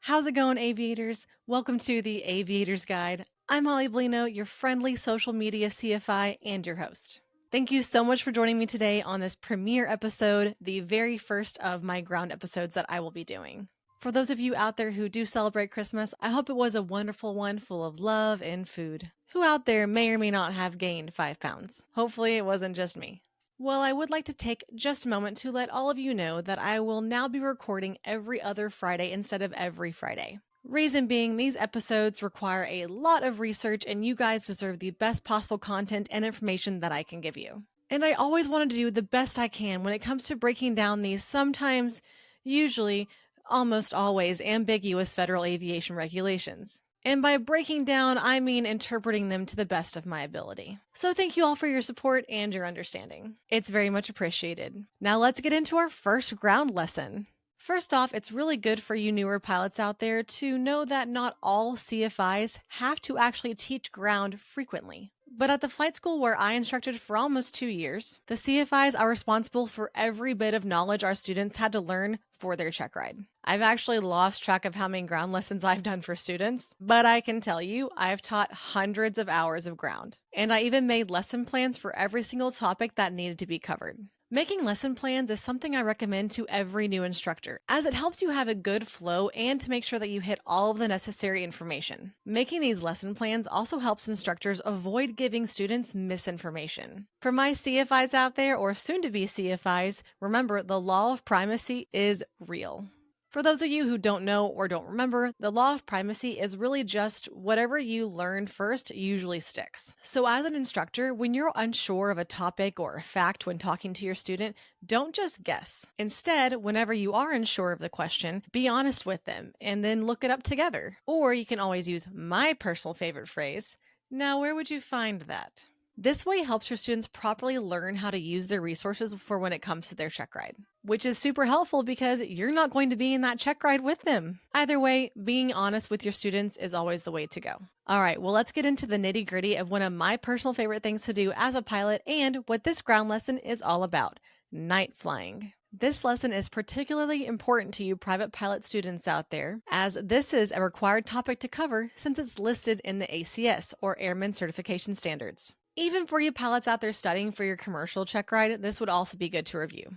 How's it going, aviators? Welcome to the Aviator's Guide. I'm Hollie Bellino, your friendly social media CFI and your host. Thank you so much for joining me today on this premiere episode, the very first of my ground episodes that I will be doing. For those of you out there who do celebrate Christmas, I hope it was a wonderful one full of love and food. Who out there may or may not have gained 5 pounds? Hopefully it wasn't just me. Well, I would like to take just a moment to let all of you know that I will now be recording every other Friday instead of every Friday. Reason being, these episodes require a lot of research and you guys deserve the best possible content and information that I can give you. And I always want to do the best I can when it comes to breaking down these sometimes, usually, almost always ambiguous federal aviation regulations. And by breaking down, I mean interpreting them to the best of my ability. So thank you all for your support and your understanding. It's very much appreciated. Now let's get into our first ground lesson. First off, it's really good for you newer pilots out there to know that not all CFIs have to actually teach ground frequently. But at the flight school where I instructed for almost 2 years, the CFIs are responsible for every bit of knowledge our students had to learn for their check ride. I've actually lost track of how many ground lessons I've done for students, but I can tell you I've taught hundreds of hours of ground. And I even made lesson plans for every single topic that needed to be covered. Making lesson plans is something I recommend to every new instructor, as it helps you have a good flow and to make sure that you hit all of the necessary information. Making these lesson plans also helps instructors avoid giving students misinformation. For my CFIs out there, or soon-to-be CFIs, remember the law of primacy is real. For those of you who don't know or don't remember, the law of primacy is really just whatever you learn first usually sticks. So as an instructor, when you're unsure of a topic or a fact when talking to your student, don't just guess. Instead, whenever you are unsure of the question, be honest with them and then look it up together. Or you can always use my personal favorite phrase, "Now where would you find that?" This way helps your students properly learn how to use their resources for when it comes to their check ride, which is super helpful because you're not going to be in that check ride with them. Either way, being honest with your students is always the way to go. All right, well, let's get into the nitty gritty of one of my personal favorite things to do as a pilot and what this ground lesson is all about: night flying. This lesson is particularly important to you private pilot students out there, as this is a required topic to cover since it's listed in the ACS, or Airman Certification Standards. Even for you pilots out there studying for your commercial check ride, this would also be good to review.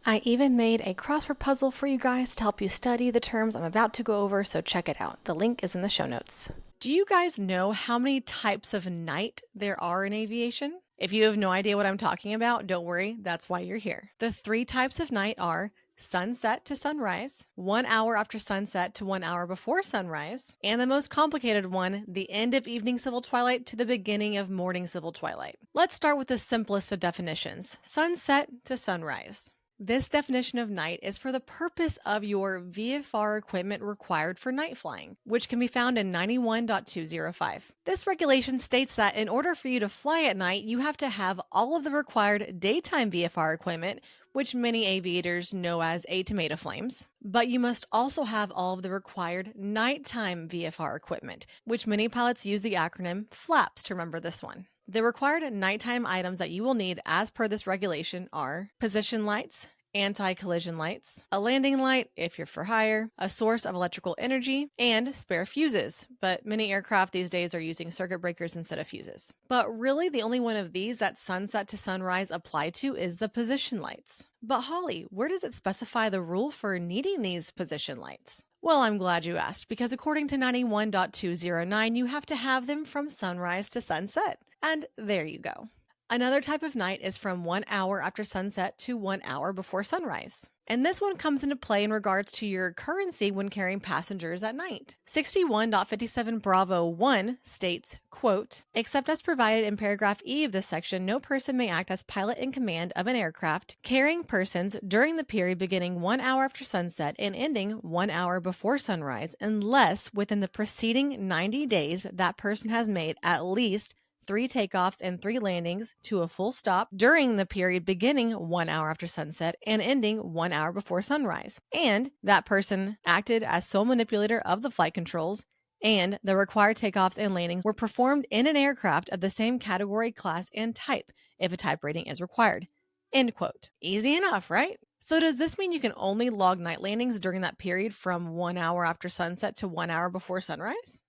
I even made a crossword puzzle for you guys to help you study the terms I'm about to go over, so check it out. The link is in the show notes. Do you guys know how many types of night there are in aviation? If you have no idea what I'm talking about, don't worry, that's why you're here. The 3 types of night are sunset to sunrise, 1 hour after sunset to 1 hour before sunrise, and the most complicated one, the end of evening civil twilight to the beginning of morning civil twilight. Let's start with the simplest of definitions, sunset to sunrise. This definition of night is for the purpose of your VFR equipment required for night flying, which can be found in 91.205. This regulation states that in order for you to fly at night, you have to have all of the required daytime VFR equipment, which many aviators know as tomato flames, but you must also have all of the required nighttime VFR equipment, which many pilots use the acronym FLAPS to remember this one. The required nighttime items that you will need as per this regulation are position lights, anti-collision lights, a landing light if you're for hire, a source of electrical energy, and spare fuses. But many aircraft these days are using circuit breakers instead of fuses. But really the only one of these that sunset to sunrise apply to is the position lights. But Holly, where does it specify the rule for needing these position lights? Well, I'm glad you asked, because according to 91.209, you have to have them from sunrise to sunset. And there you go. Another type of night is from 1 hour after sunset to 1 hour before sunrise. And this one comes into play in regards to your currency when carrying passengers at night. 61.57 Bravo 1 states, quote, "Except as provided in paragraph E of this section, no person may act as pilot in command of an aircraft carrying persons during the period beginning 1 hour after sunset and ending 1 hour before sunrise, unless within the preceding 90 days that person has made at least 3 takeoffs and 3 landings to a full stop during the period beginning 1 hour after sunset and ending 1 hour before sunrise, and that person acted as sole manipulator of the flight controls, and the required takeoffs and landings were performed in an aircraft of the same category, class, and type, if a type rating is required." End quote. Easy enough, right? So does this mean you can only log night landings during that period from 1 hour after sunset to 1 hour before sunrise?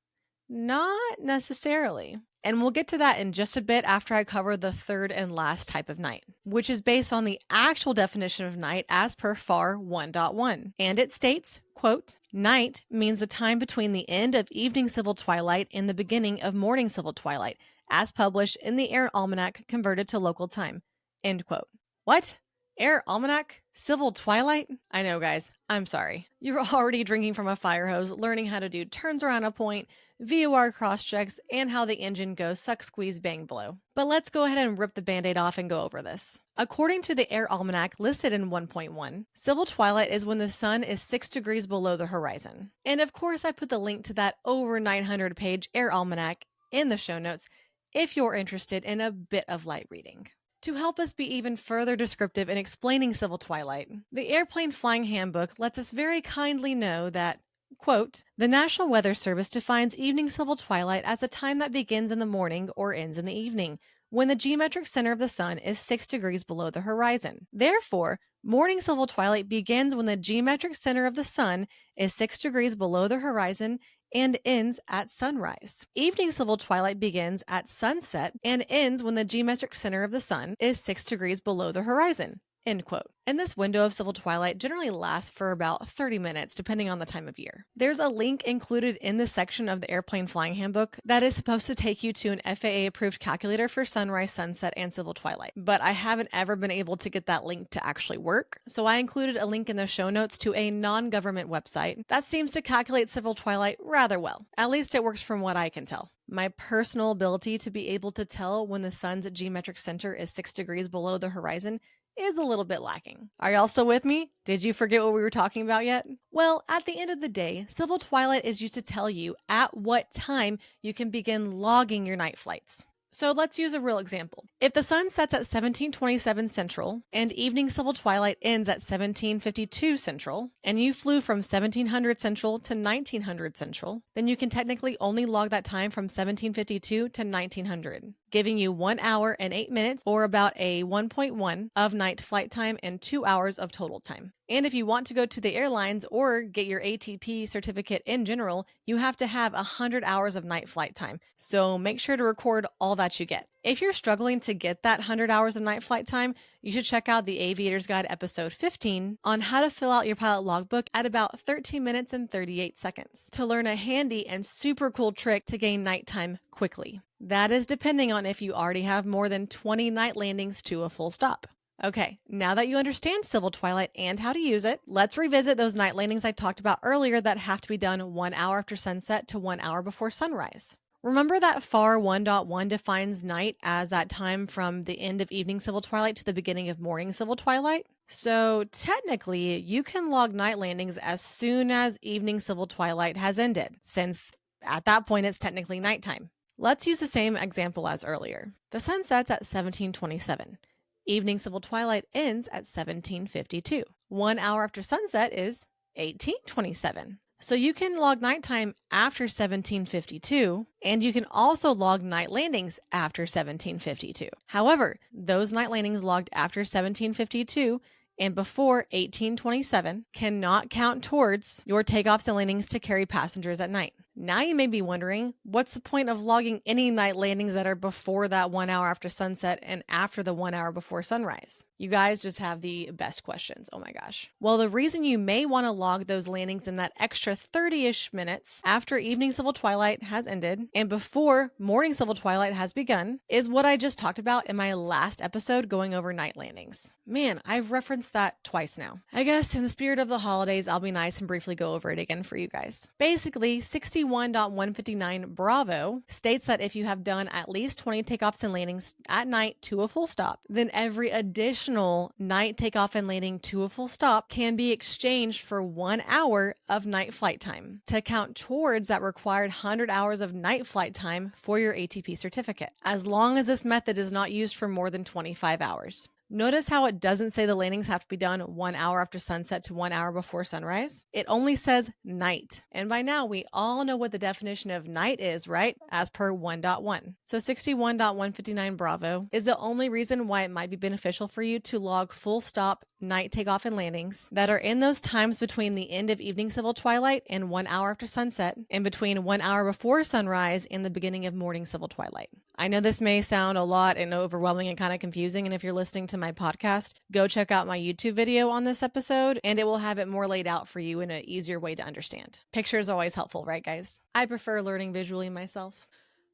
Not necessarily. And we'll get to that in just a bit after I cover the third and last type of night, which is based on the actual definition of night as per FAR 1.1. And it states, quote, night means the time between the end of evening civil twilight and the beginning of morning civil twilight, as published in the Air Almanac converted to local time, end quote. What? Air Almanac? Civil Twilight? I know, guys. I'm sorry. You're already drinking from a fire hose, learning how to do turns around a point, VOR cross-checks, and how the engine goes suck, squeeze, bang, blow. But let's go ahead and rip the band-aid off and go over this. According to the Air Almanac listed in 1.1, civil twilight is when the sun is 6 degrees below the horizon. And of course, I put the link to that over 900-page Air Almanac in the show notes if you're interested in a bit of light reading. To help us be even further descriptive in explaining civil twilight, the Airplane Flying Handbook lets us very kindly know that, quote, the National Weather Service defines evening civil twilight as the time that begins in the morning or ends in the evening, when the geometric center of the sun is 6 degrees below the horizon. Therefore, morning civil twilight begins when the geometric center of the sun is 6 degrees below the horizon and ends at sunrise. Evening civil twilight begins at sunset and ends when the geometric center of the sun is 6 degrees below the horizon. End quote. And this window of civil twilight generally lasts for about 30 minutes, depending on the time of year. There's a link included in this section of the Airplane Flying Handbook that is supposed to take you to an FAA-approved calculator for sunrise, sunset, and civil twilight. But I haven't ever been able to get that link to actually work, so I included a link in the show notes to a non-government website that seems to calculate civil twilight rather well. At least it works from what I can tell. My personal ability to be able to tell when the sun's geometric center is 6 degrees below the horizon is a little bit lacking. Are y'all still with me? Did you forget what we were talking about yet? Well, at the end of the day, civil twilight is used to tell you at what time you can begin logging your night flights. So let's use a real example. If the sun sets at 1727 Central and evening civil twilight ends at 1752 Central, and you flew from 1700 Central to 1900 Central, then you can technically only log that time from 1752 to 1900, giving you 1 hour and 8 minutes, or about a 1.1 of night flight time and 2 hours of total time. And if you want to go to the airlines or get your ATP certificate in general, you have to have 100 hours of night flight time. So make sure to record all that you get. If you're struggling to get that 100 hours of night flight time, you should check out the Aviator's Guide episode 15 on how to fill out your pilot logbook at about 13 minutes and 38 seconds to learn a handy and super cool trick to gain nighttime quickly. That is depending on if you already have more than 20 night landings to a full stop. Okay, now that you understand civil twilight and how to use it, let's revisit those night landings I talked about earlier that have to be done 1 hour after sunset to 1 hour before sunrise. Remember that FAR 1.1 defines night as that time from the end of evening civil twilight to the beginning of morning civil twilight? So technically, you can log night landings as soon as evening civil twilight has ended, since at that point it's technically nighttime. Let's use the same example as earlier. The sun sets at 1727. Evening civil twilight ends at 1752. 1 hour after sunset is 1827. So you can log nighttime after 1752, and you can also log night landings after 1752. However, those night landings logged after 1752 and before 1827 cannot count towards your takeoffs and landings to carry passengers at night. Now you may be wondering, what's the point of logging any night landings that are before that 1 hour after sunset and after the 1 hour before sunrise? You guys just have the best questions. Oh my gosh. Well, the reason you may want to log those landings in that extra 30-ish minutes after evening civil twilight has ended and before morning civil twilight has begun is what I just talked about in my last episode going over night landings. Man, I've referenced that twice now. I guess in the spirit of the holidays, I'll be nice and briefly go over it again for you guys. Basically, 61.159 Bravo states that if you have done at least 20 takeoffs and landings at night to a full stop, then every additional night takeoff and landing to a full stop can be exchanged for 1 hour of night flight time to count towards that required 100 hours of night flight time for your ATP certificate, as long as this method is not used for more than 25 hours. Notice how it doesn't say the landings have to be done 1 hour after sunset to 1 hour before sunrise? It only says night. And by now, we all know what the definition of night is, right? As per 1.1. So 61.159 Bravo is the only reason why it might be beneficial for you to log full stop night takeoff and landings that are in those times between the end of evening civil twilight and 1 hour after sunset, and between 1 hour before sunrise and the beginning of morning civil twilight. I know this may sound a lot and overwhelming and kind of confusing, and if you're listening to my podcast, go check out my YouTube video on this episode, and it will have it more laid out for you in an easier way to understand. Pictures are always helpful, right, guys? I prefer learning visually myself.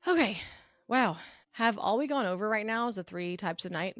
Okay, wow. Have all we gone over right now is the 3 types of night?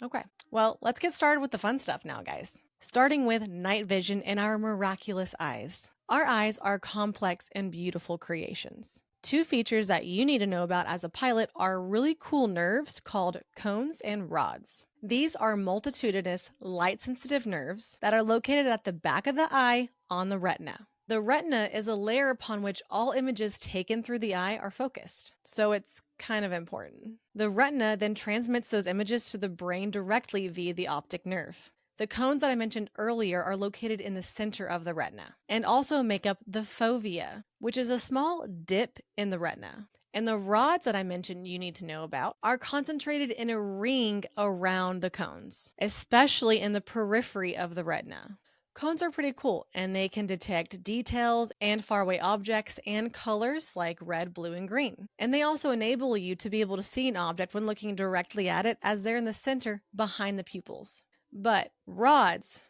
Okay, well, let's get started with the fun stuff now, guys. Starting with night vision and our miraculous eyes. Our eyes are complex and beautiful creations. 2 features that you need to know about as a pilot are really cool nerves called cones and rods. These are multitudinous, light-sensitive nerves that are located at the back of the eye on the retina. The retina is a layer upon which all images taken through the eye are focused, so it's kind of important. The retina then transmits those images to the brain directly via the optic nerve. The cones that I mentioned earlier are located in the center of the retina and also make up the fovea, which is a small dip in the retina. And the rods that I mentioned you need to know about are concentrated in a ring around the cones, especially in the periphery of the retina. Cones are pretty cool, and they can detect details and faraway objects and colors like red, blue, and green. And they also enable you to be able to see an object when looking directly at it, as they're in the center behind the pupils. But rods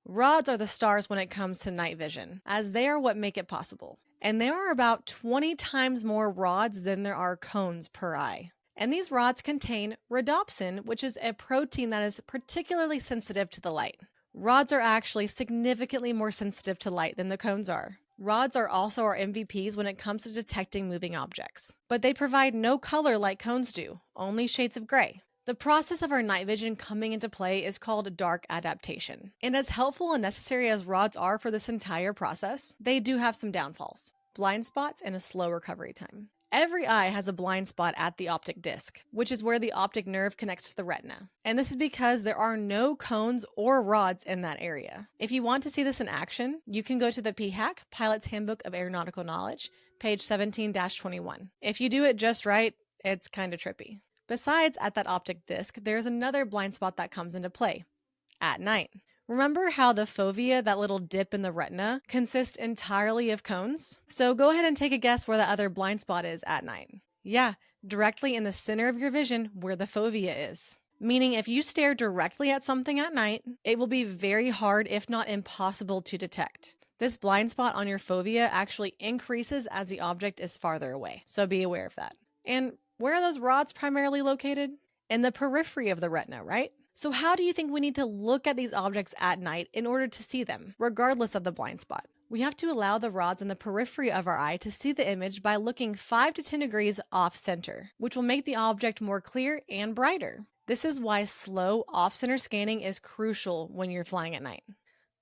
are the stars when it comes to night vision, as they are what make it possible. And there are about 20 times more rods than there are cones per eye. And these rods contain rhodopsin, which is a protein that is particularly sensitive to the light. Rods are actually significantly more sensitive to light than the cones are. Rods are also our MVPs when it comes to detecting moving objects, but they provide no color like cones do, only shades of gray. The process of our night vision coming into play is called dark adaptation. And as helpful and necessary as rods are for this entire process, they do have some downfalls, blind spots, and a slow recovery time. Every eye has a blind spot at the optic disc, which is where the optic nerve connects to the retina. And this is because there are no cones or rods in that area. If you want to see this in action, you can go to the PHAK, Pilot's Handbook of Aeronautical Knowledge, page 17-21. If you do it just right, it's kind of trippy. Besides, at that optic disc, there's another blind spot that comes into play at night. Remember how the fovea, that little dip in the retina, consists entirely of cones? So go ahead and take a guess where the other blind spot is at night. Yeah, directly in the center of your vision where the fovea is. Meaning if you stare directly at something at night, it will be very hard, if not impossible, to detect. This blind spot on your fovea actually increases as the object is farther away, so be aware of that. And where are those rods primarily located? In the periphery of the retina, right? So how do you think we need to look at these objects at night in order to see them, regardless of the blind spot? We have to allow the rods in the periphery of our eye to see the image by looking 5 to 10 degrees off center, which will make the object more clear and brighter. This is why slow off-center scanning is crucial when you're flying at night.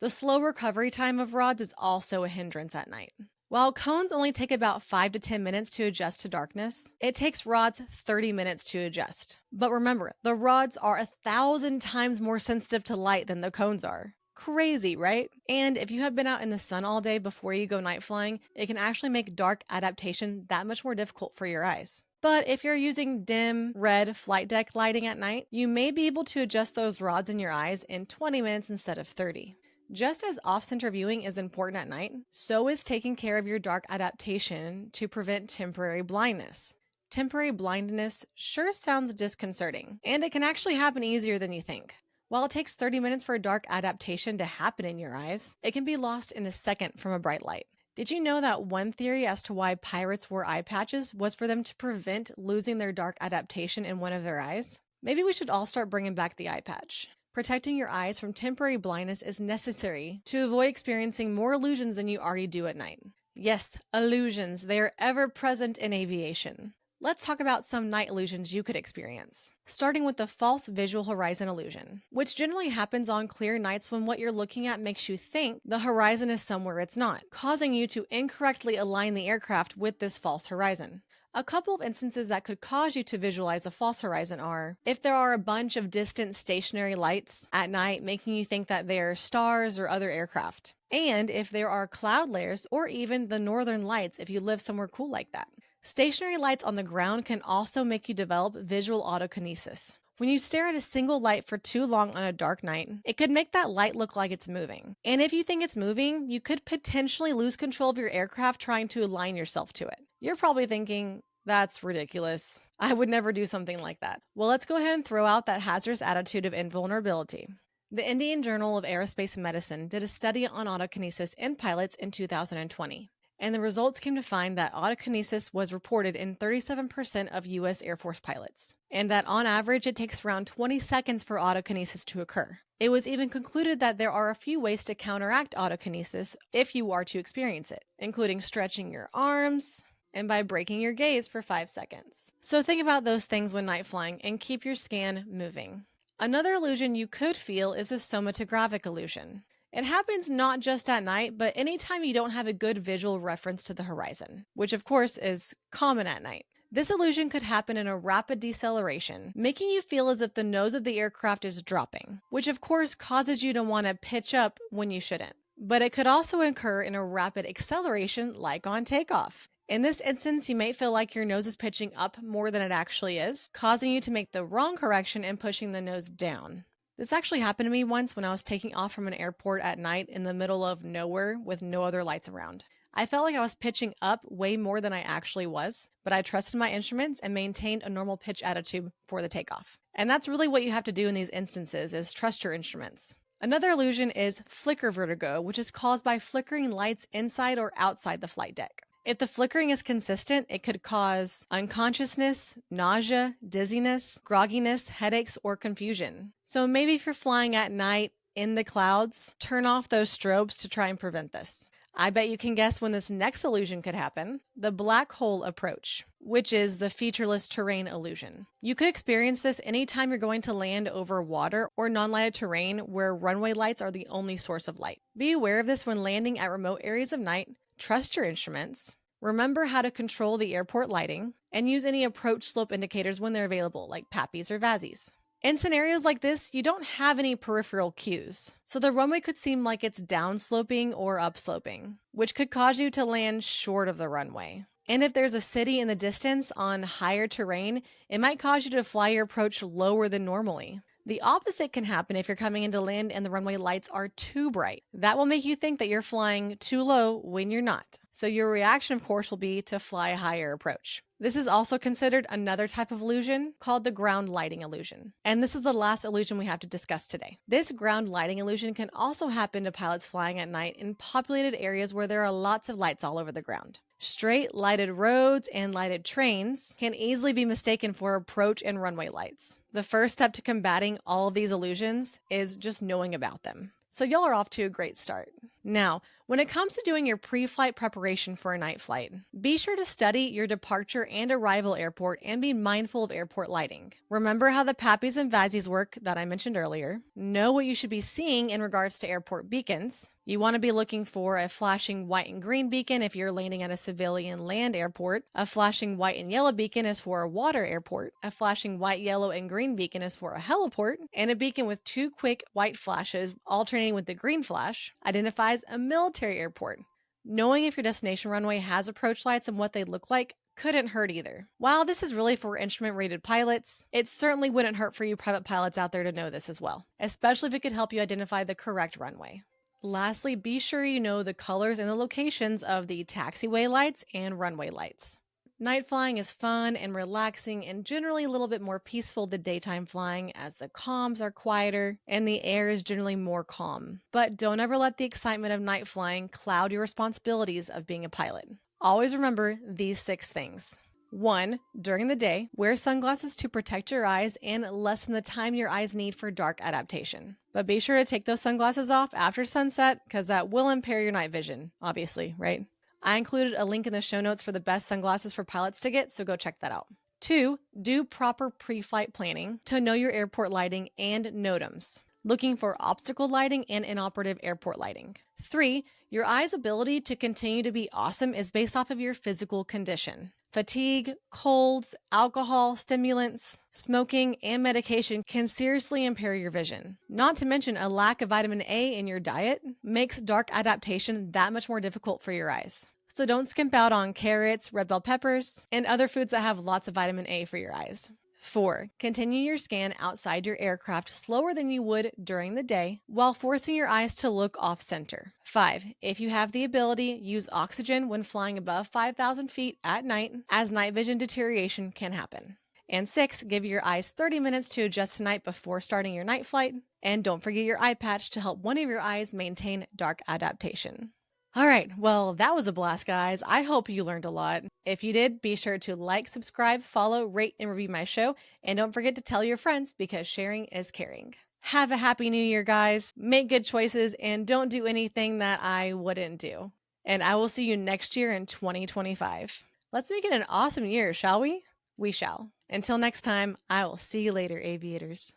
The slow recovery time of rods is also a hindrance at night. While cones only take about 5 to 10 minutes to adjust to darkness, it takes rods 30 minutes to adjust. But remember, the rods are 1,000 times more sensitive to light than the cones are. Crazy, right? And if you have been out in the sun all day before you go night flying, it can actually make dark adaptation that much more difficult for your eyes. But if you're using dim, red flight deck lighting at night, you may be able to adjust those rods in your eyes in 20 minutes instead of 30. Just as off-center viewing is important at night, so is taking care of your dark adaptation to prevent temporary blindness. Temporary blindness sure sounds disconcerting, and it can actually happen easier than you think. While it takes 30 minutes for a dark adaptation to happen in your eyes, it can be lost in a second from a bright light. Did you know that one theory as to why pirates wore eye patches was for them to prevent losing their dark adaptation in one of their eyes? Maybe we should all start bringing back the eye patch. Protecting your eyes from temporary blindness is necessary to avoid experiencing more illusions than you already do at night. Yes, illusions, they are ever present in aviation. Let's talk about some night illusions you could experience. Starting with the false visual horizon illusion, which generally happens on clear nights when what you're looking at makes you think the horizon is somewhere it's not, causing you to incorrectly align the aircraft with this false horizon. A couple of instances that could cause you to visualize a false horizon are if there are a bunch of distant stationary lights at night making you think that they're stars or other aircraft, and if there are cloud layers or even the northern lights if you live somewhere cool like that. Stationary lights on the ground can also make you develop visual autokinesis, When you stare at a single light for too long on a dark night, it could make that light look like it's moving. And if you think it's moving, you could potentially lose control of your aircraft trying to align yourself to it. You're probably thinking, that's ridiculous. I would never do something like that. Well, let's go ahead and throw out that hazardous attitude of invulnerability. The Indian Journal of Aerospace Medicine did a study on autokinesis in pilots in 2020. And the results came to find that autokinesis was reported in 37% of U.S. Air Force pilots, and that on average it takes around 20 seconds for autokinesis to occur. It was even concluded that there are a few ways to counteract autokinesis if you are to experience it, including stretching your arms and by breaking your gaze for 5 seconds. So think about those things when night flying and keep your scan moving. Another illusion you could feel is a somatogravic illusion. It happens not just at night, but anytime you don't have a good visual reference to the horizon, which of course is common at night. This illusion could happen in a rapid deceleration, making you feel as if the nose of the aircraft is dropping, which of course causes you to want to pitch up when you shouldn't. But it could also occur in a rapid acceleration, like on takeoff. In this instance, you may feel like your nose is pitching up more than it actually is, causing you to make the wrong correction and pushing the nose down. This actually happened to me once when I was taking off from an airport at night in the middle of nowhere with no other lights around. I felt like I was pitching up way more than I actually was, but I trusted my instruments and maintained a normal pitch attitude for the takeoff. And that's really what you have to do in these instances, is trust your instruments. Another illusion is flicker vertigo, which is caused by flickering lights inside or outside the flight deck. If the flickering is consistent, it could cause unconsciousness, nausea, dizziness, grogginess, headaches, or confusion. So maybe if you're flying at night in the clouds, turn off those strobes to try and prevent this. I bet you can guess when this next illusion could happen: the black hole approach, which is the featureless terrain illusion. You could experience this anytime you're going to land over water or non-lighted terrain where runway lights are the only source of light. Be aware of this when landing at remote areas of night. Trust your instruments, remember how to control the airport lighting, and use any approach slope indicators when they're available, like PAPIs or VASIs. In scenarios like this, you don't have any peripheral cues, so the runway could seem like it's downsloping or upsloping, which could cause you to land short of the runway. And if there's a city in the distance on higher terrain, it might cause you to fly your approach lower than normally. The opposite can happen if you're coming into land and the runway lights are too bright. That will make you think that you're flying too low when you're not. So your reaction, of course, will be to fly a higher approach. This is also considered another type of illusion called the ground lighting illusion. And this is the last illusion we have to discuss today. This ground lighting illusion can also happen to pilots flying at night in populated areas where there are lots of lights all over the ground. Straight lighted roads and lighted trains can easily be mistaken for approach and runway lights. The first step to combating all of these illusions is just knowing about them. So y'all are off to a great start. Now, when it comes to doing your pre-flight preparation for a night flight, be sure to study your departure and arrival airport and be mindful of airport lighting. Remember how the PAPIs and VASIs work that I mentioned earlier. Know what you should be seeing in regards to airport beacons. You want to be looking for a flashing white and green beacon if you're landing at a civilian land airport. A flashing white and yellow beacon is for a water airport. A flashing white, yellow, and green beacon is for a heliport. And a beacon with 2 quick white flashes alternating with the green flash identifies a military airport. Knowing if your destination runway has approach lights and what they look like couldn't hurt either. While this is really for instrument-rated pilots, it certainly wouldn't hurt for you private pilots out there to know this as well, especially if it could help you identify the correct runway. Lastly, be sure you know the colors and the locations of the taxiway lights and runway lights. Night flying is fun and relaxing and generally a little bit more peaceful than daytime flying, as the comms are quieter and the air is generally more calm. But don't ever let the excitement of night flying cloud your responsibilities of being a pilot. Always remember these 6 things. 1. During the day, wear sunglasses to protect your eyes and lessen the time your eyes need for dark adaptation. But be sure to take those sunglasses off after sunset, because that will impair your night vision, obviously, right? I included a link in the show notes for the best sunglasses for pilots to get, so go check that out. 2. Do proper pre-flight planning to know your airport lighting and NOTAMs, looking for obstacle lighting and inoperative airport lighting. 3. Your eye's ability to continue to be awesome is based off of your physical condition. Fatigue, colds, alcohol, stimulants, smoking, and medication can seriously impair your vision. Not to mention a lack of vitamin A in your diet makes dark adaptation that much more difficult for your eyes. So don't skimp out on carrots, red bell peppers, and other foods that have lots of vitamin A for your eyes. 4. Continue your scan outside your aircraft slower than you would during the day while forcing your eyes to look off-center. 5. If you have the ability, use oxygen when flying above 5,000 feet at night, as night vision deterioration can happen. And 6. Give your eyes 30 minutes to adjust to night before starting your night flight. And don't forget your eye patch to help one of your eyes maintain dark adaptation. All right, well, that was a blast, guys. I hope you learned a lot. If you did, be sure to like, subscribe, follow, rate, and review my show. And don't forget to tell your friends because sharing is caring. Have a happy new year, guys. Make good choices and don't do anything that I wouldn't do. And I will see you next year in 2025. Let's make it an awesome year, shall we? We shall. Until next time, I will see you later, aviators.